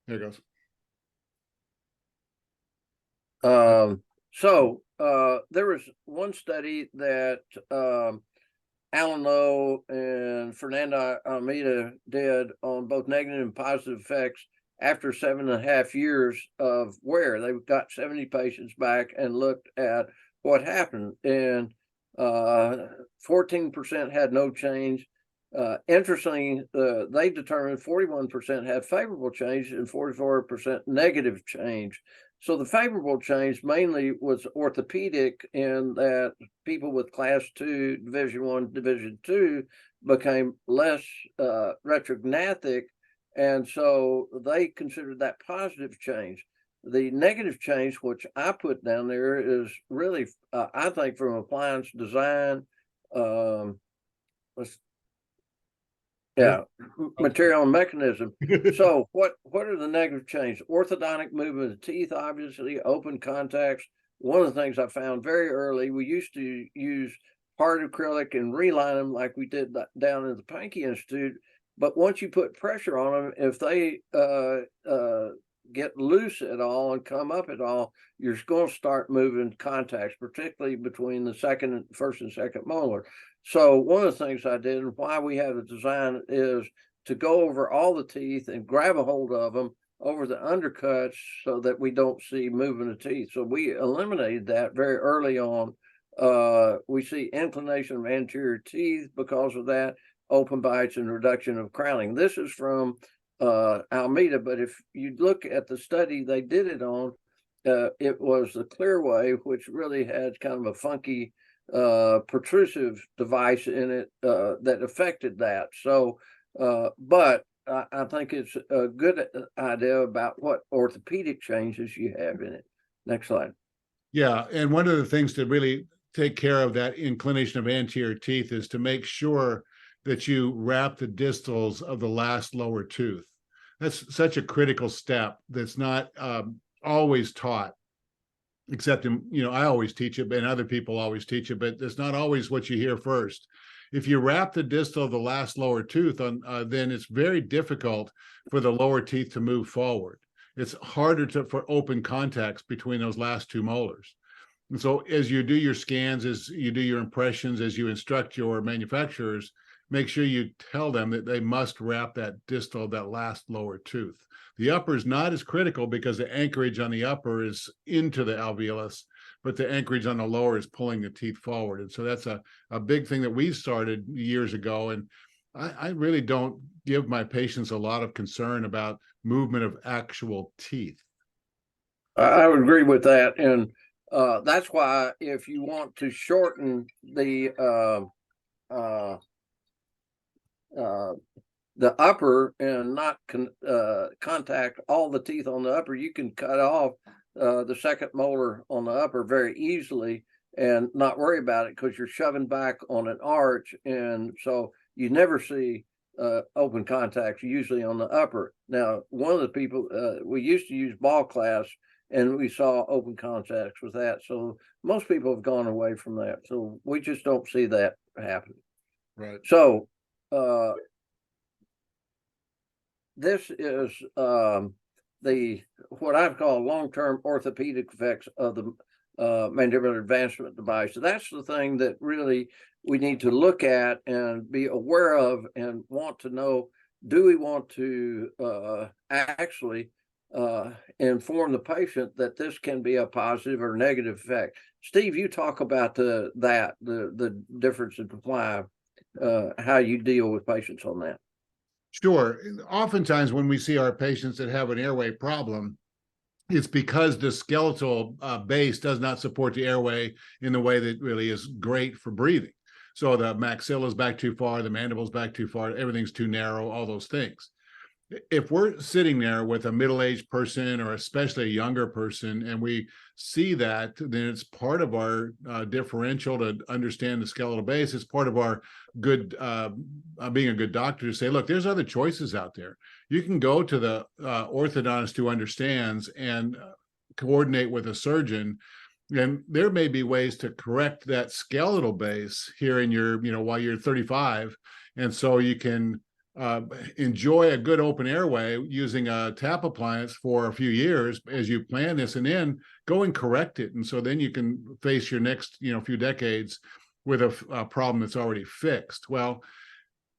There it goes. There was one study that Alan Lowe and Fernando Almeida did on both negative and positive effects after 7.5 years of wear. They got 70 patients back and looked at what happened, and 14% had no change. Interestingly, they determined 41% had favorable change and 44% negative change. So the favorable change mainly was orthopedic, in that people with class 2, division 1, division 2 became less retrognathic, and so they considered that positive change. The negative change, which I put down there, is really, I think, from appliance design, material and mechanism. So what are the negative changes? Orthodontic movement of the teeth, obviously, open contacts. One of the things I found very early, we used to use hard acrylic and reline them like we did down at the Pankey Institute. But once you put pressure on them, if they get loose at all and come up at all, you're going to start moving contacts, particularly between the first and second molar. So one of the things I did, and why we have the design, is to go over all the teeth and grab a hold of them over the undercuts so that we don't see movement of teeth. So we eliminated that very early on. We see inclination of anterior teeth because of that, open bites, and reduction of crowning. This is from Almeida, but if you look at the study they did it on, it was the Clearway, which really had kind of a funky protrusive device in it that affected that. So, but I think it's a good idea about what orthopedic changes you have in it. Next slide. Yeah, and one of the things to really take care of that inclination of anterior teeth is to make sure that you wrap the distals of the last lower tooth. That's such a critical step that's not always taught, except in, I always teach it, and other people always teach it, but it's not always what you hear first. If you wrap the distal of the last lower tooth on, then it's very difficult for the lower teeth to move forward. It's harder for open contacts between those last two molars. And so as you do your scans, as you do your impressions, as you instruct your manufacturers, make sure you tell them that they must wrap that distal, that last lower tooth. The upper is not as critical because the anchorage on the upper is into the alveolus, but the anchorage on the lower is pulling the teeth forward. And so that's a big thing that we started years ago. And I really don't give my patients a lot of concern about movement of actual teeth. I would agree with that. And that's why if you want to shorten the upper and not contact all the teeth on the upper, you can cut off the second molar on the upper very easily and not worry about it, because you're shoving back on an arch, and so you never see open contacts usually on the upper. Now, one of the people, we used to use ball clasp, and we saw open contacts with that. So most people have gone away from that. So we just don't see that happen. Right. So this is what I call long-term orthopedic effects of the mandibular advancement device. So that's the thing that really we need to look at and be aware of and want to know, do we want to actually inform the patient that this can be a positive or negative effect? Steve, you talk about the difference in supply, how you deal with patients on that. Sure. Oftentimes when we see our patients that have an airway problem, it's because the skeletal base does not support the airway in the way that really is great for breathing. So the maxilla is back too far, the mandible's back too far, everything's too narrow, all those things. If we're sitting there with a middle-aged person, or especially a younger person, and we see that, then it's part of our differential to understand the skeletal base. It's part of our good being a good doctor to say, look, there's other choices out there. You can go to the orthodontist who understands and coordinate with a surgeon, and there may be ways to correct that skeletal base here in your, while you're 35, and so you can enjoy a good open airway using a tap appliance for a few years as you plan this, and then go and correct it. And so then you can face your next, few decades with a problem that's already fixed. Well,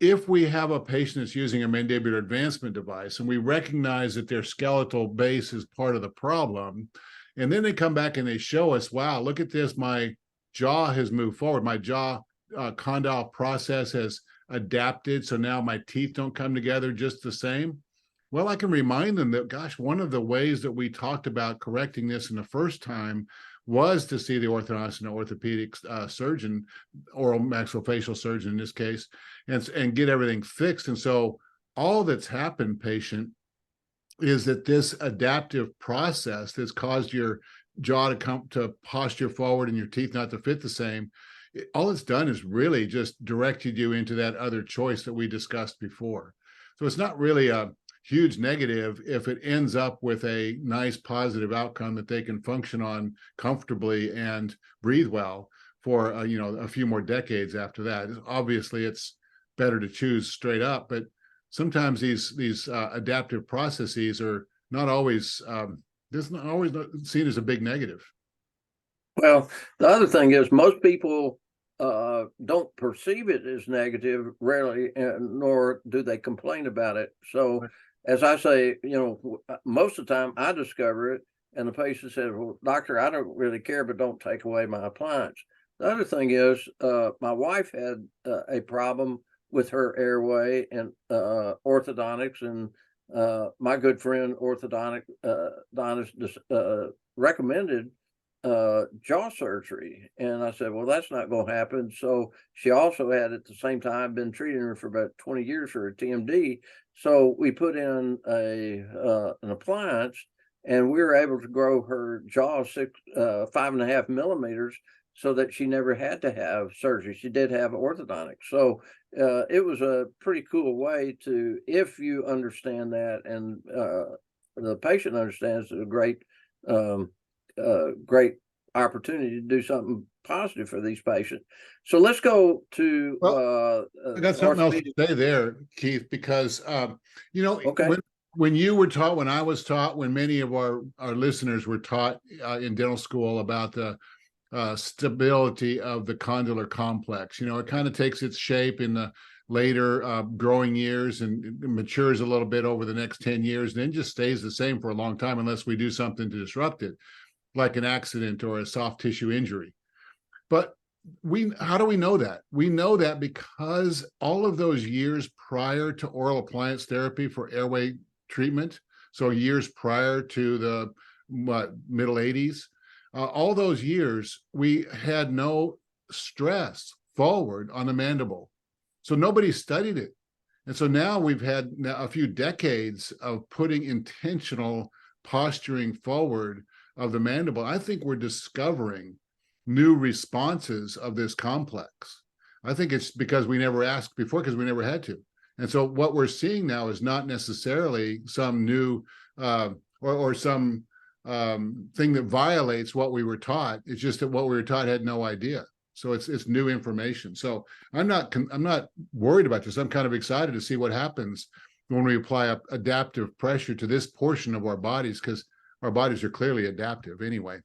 if we have a patient that's using a mandibular advancement device and we recognize that their skeletal base is part of the problem, and then they come back and they show us, wow, look at this, my jaw has moved forward, my jaw condyle process has adapted, so now my teeth don't come together just the same. Well, I can remind them that, gosh, one of the ways that we talked about correcting this in the first time was to see the orthodontist and orthopedic surgeon, oral maxillofacial surgeon in this case, and get everything fixed. And so all that's happened, patient, is that this adaptive process that's caused your jaw to come to posture forward and your teeth not to fit the same, all it's done is really just directed you into that other choice that we discussed before. So it's not really a huge negative if it ends up with a nice positive outcome that they can function on comfortably and breathe well for a few more decades after that. Obviously, it's better to choose straight up, but sometimes these adaptive processes are not always seen as a big negative. Well, the other thing is most people don't perceive it as negative, rarely, nor do they complain about it. So, as I say, most of the time I discover it, and the patient says, "Well, doctor, I don't really care, but don't take away my appliance." The other thing is, my wife had a problem with her airway and orthodontics, and my good friend orthodontist recommended jaw surgery, and I said, well, that's not going to happen. So she also had at the same time been treating her for about 20 years for a TMD. So we put in an appliance, and we were able to grow her jaw 5.5 millimeters, so that she never had to have surgery. She did have orthodontics. So it was a pretty cool way to, if you understand that, and the patient understands, it's a great great opportunity to do something positive for these patients. So let's go to I got something else to say there, Keith, because okay. when you were taught, when I was taught, when many of our listeners were taught in dental school about the stability of the condylar complex, it kind of takes its shape in the later growing years and it matures a little bit over the next 10 years, and then just stays the same for a long time unless we do something to disrupt it, like an accident or a soft tissue injury. But how do we know that? We know that because all of those years prior to oral appliance therapy for airway treatment, so years prior to the middle 80s, all those years, we had no stress forward on the mandible. So nobody studied it. And so now we've had a few decades of putting intentional posturing forward of the mandible. I think we're discovering new responses of this complex. I think it's because we never asked before, because we never had to. And so what we're seeing now is not necessarily some new or some thing that violates what we were taught. It's just that what we were taught had no idea. So it's new information. So I'm not worried about this. I'm kind of excited to see what happens when we apply adaptive pressure to this portion of our bodies, because our bodies are clearly adaptive anyway.